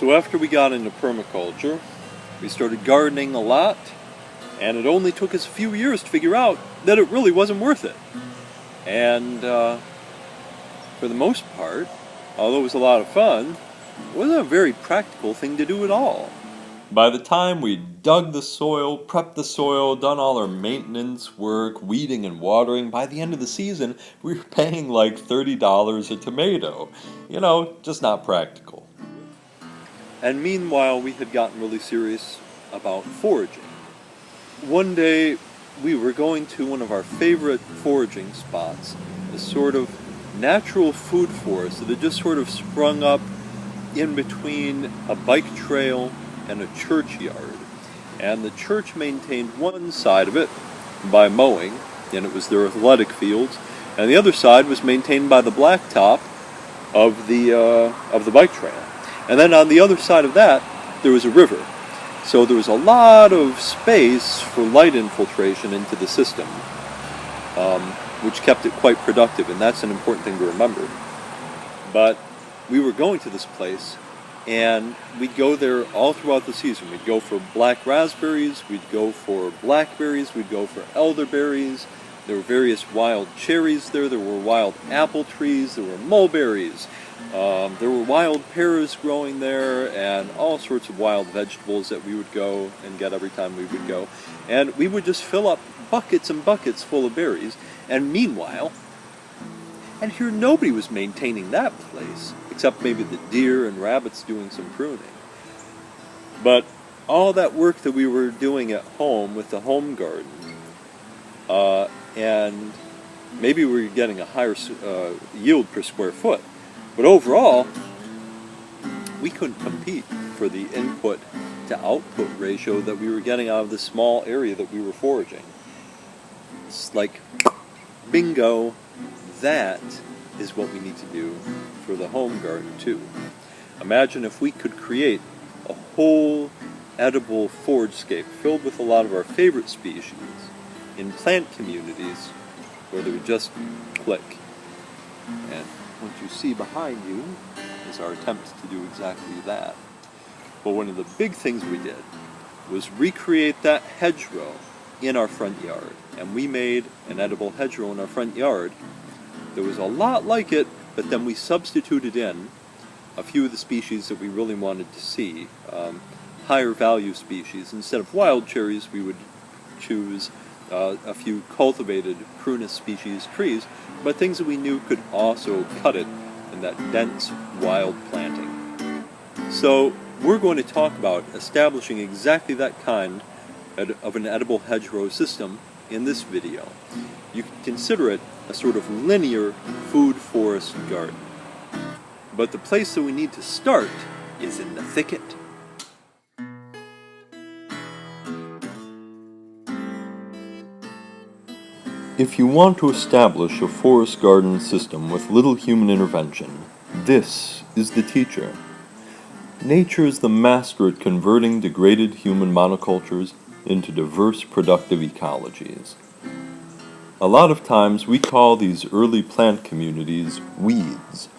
So after we got into permaculture, we started gardening a lot, and it only took us a few years to figure out that it really wasn't worth it. And for the most part, although it was a lot of fun, it wasn't a very practical thing to do at all. By the time we dug the soil, prepped the soil, done all our maintenance work, weeding and watering, by the end of the season, we were paying like $30 a tomato. Just not practical. And meanwhile, we had gotten really serious about foraging. One day, we were going to one of our favorite foraging spots, a sort of natural food forest that had just sort of sprung up in between a bike trail and a churchyard. And the church maintained one side of it by mowing, and it was their athletic fields, and the other side was maintained by the blacktop of the bike trail. And then on the other side of that, there was a river. So there was a lot of space for light infiltration into the system, which kept it quite productive, and that's an important thing to remember. But we were going to this place, and we'd go there all throughout the season. We'd go for black raspberries, we'd go for blackberries, we'd go for elderberries. There were various wild cherries there were wild apple trees, there were mulberries. There were wild pears growing there, and all sorts of wild vegetables that we would go and get every time we would go. And we would just fill up buckets and buckets full of berries. And meanwhile, and here nobody was maintaining that place, except maybe the deer and rabbits doing some pruning. But all that work that we were doing at home with the home garden, and maybe we were getting a higher yield per square foot, but overall, we couldn't compete for the input to output ratio that we were getting out of the small area that we were foraging. It's like, bingo, that is what we need to do for the home garden too. Imagine if we could create a whole edible foragescape filled with a lot of our favorite species in plant communities where they would just click. And what you see behind you is our attempt to do exactly that. But one of the big things we did was recreate that hedgerow in our front yard. And we made an edible hedgerow in our front yard. There was a lot like it, but then we substituted in a few of the species that we really wanted to see. Higher value species. Instead of wild cherries, we would choose a few cultivated prunus species trees, but things that we knew could also cut it in that dense wild planting. So we're going to talk about establishing exactly that kind of an edible hedgerow system in this video. You can consider it a sort of linear food forest garden. But the place that we need to start is in the thicket. If you want to establish a forest garden system with little human intervention, this is the teacher. Nature is the master at converting degraded human monocultures into diverse productive ecologies. A lot of times we call these early plant communities weeds,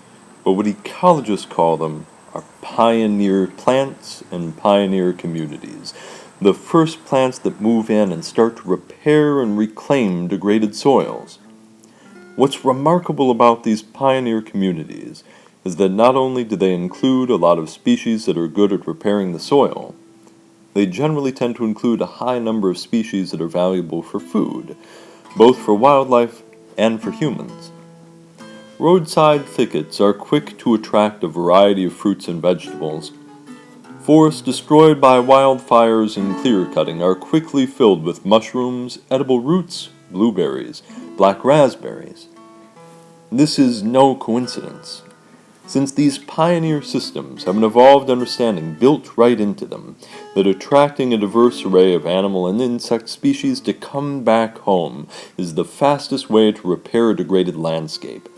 but what ecologists call them are pioneer plants and pioneer communities. The first plants that move in and start to repair and reclaim degraded soils. What's remarkable about these pioneer communities is that not only do they include a lot of species that are good at repairing the soil, they generally tend to include a high number of species that are valuable for food, both for wildlife and for humans. Roadside thickets are quick to attract a variety of fruits and vegetables. Forests destroyed by wildfires and clear-cutting are quickly filled with mushrooms, edible roots, blueberries, black raspberries. This is no coincidence, since these pioneer systems have an evolved understanding built right into them that attracting a diverse array of animal and insect species to come back home is the fastest way to repair a degraded landscape.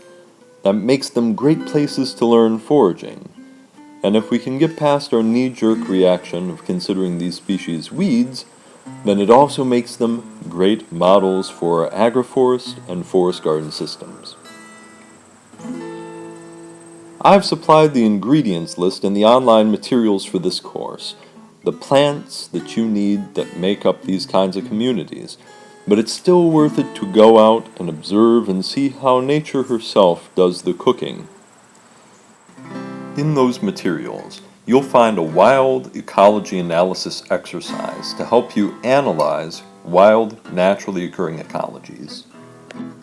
That makes them great places to learn foraging. And if we can get past our knee-jerk reaction of considering these species weeds, then it also makes them great models for agroforest and forest garden systems. I've supplied the ingredients list in the online materials for this course, the plants that you need that make up these kinds of communities, but it's still worth it to go out and observe and see how nature herself does the cooking. In those materials, you'll find a wild ecology analysis exercise to help you analyze wild, naturally occurring ecologies.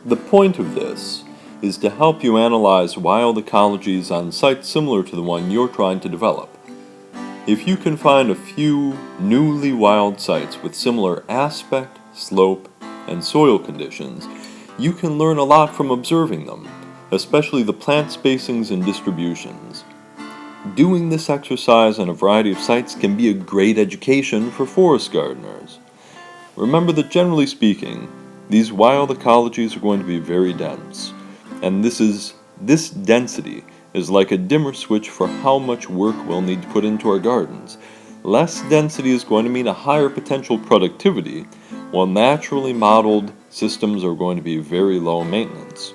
The point of this is to help you analyze wild ecologies on sites similar to the one you're trying to develop. If you can find a few newly wild sites with similar aspect, slope, and soil conditions, you can learn a lot from observing them, especially the plant spacings and distributions. Doing this exercise on a variety of sites can be a great education for forest gardeners. Remember that generally speaking, these wild ecologies are going to be very dense, and this density is like a dimmer switch for how much work we'll need to put into our gardens. Less density is going to mean a higher potential productivity, while naturally modeled systems are going to be very low maintenance.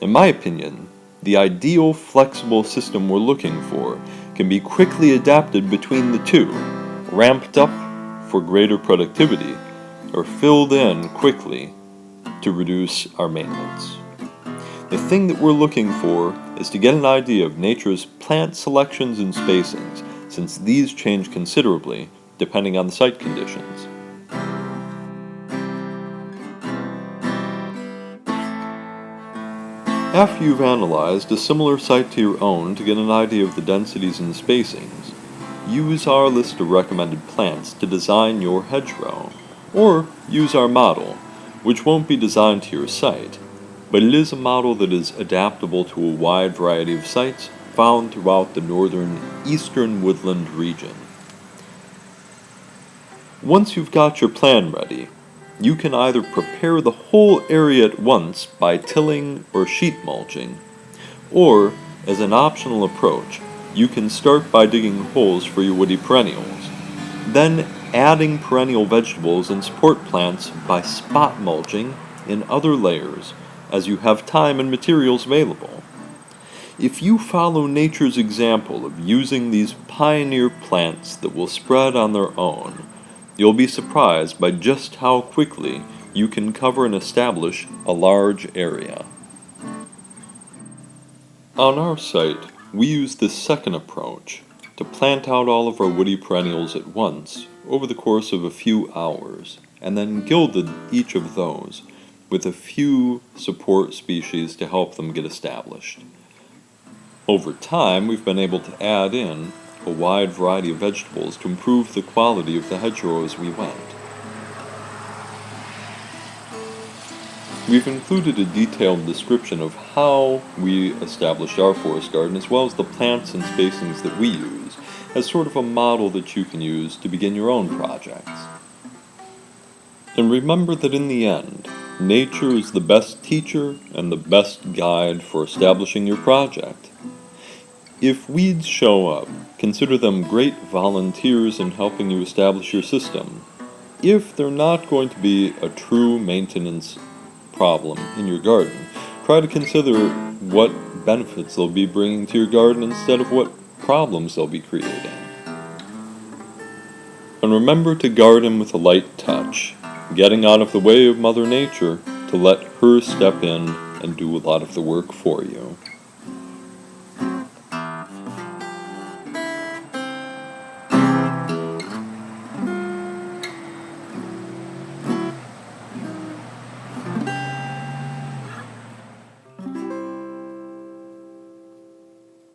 In my opinion, the ideal flexible system we're looking for can be quickly adapted between the two, ramped up for greater productivity, or filled in quickly to reduce our maintenance. The thing that we're looking for is to get an idea of nature's plant selections and spacings, since these change considerably depending on the site conditions. After you've analyzed a similar site to your own to get an idea of the densities and spacings, use our list of recommended plants to design your hedgerow, or use our model, which won't be designed to your site, but it is a model that is adaptable to a wide variety of sites found throughout the northern eastern woodland region. Once you've got your plan ready, you can either prepare the whole area at once by tilling or sheet mulching, or, as an optional approach, you can start by digging holes for your woody perennials, then adding perennial vegetables and support plants by spot mulching in other layers as you have time and materials available. If you follow nature's example of using these pioneer plants that will spread on their own, you'll be surprised by just how quickly you can cover and establish a large area. On our site, we use this second approach to plant out all of our woody perennials at once over the course of a few hours, and then gilded each of those with a few support species to help them get established. Over time, we've been able to add in a wide variety of vegetables to improve the quality of the hedgerow as we went. We've included a detailed description of how we established our forest garden, as well as the plants and spacings that we use, as sort of a model that you can use to begin your own projects. And remember that in the end, nature is the best teacher and the best guide for establishing your project. If weeds show up, consider them great volunteers in helping you establish your system. If they're not going to be a true maintenance problem in your garden, try to consider what benefits they'll be bringing to your garden instead of what problems they'll be creating. And remember to garden with a light touch, getting out of the way of Mother Nature to let her step in and do a lot of the work for you.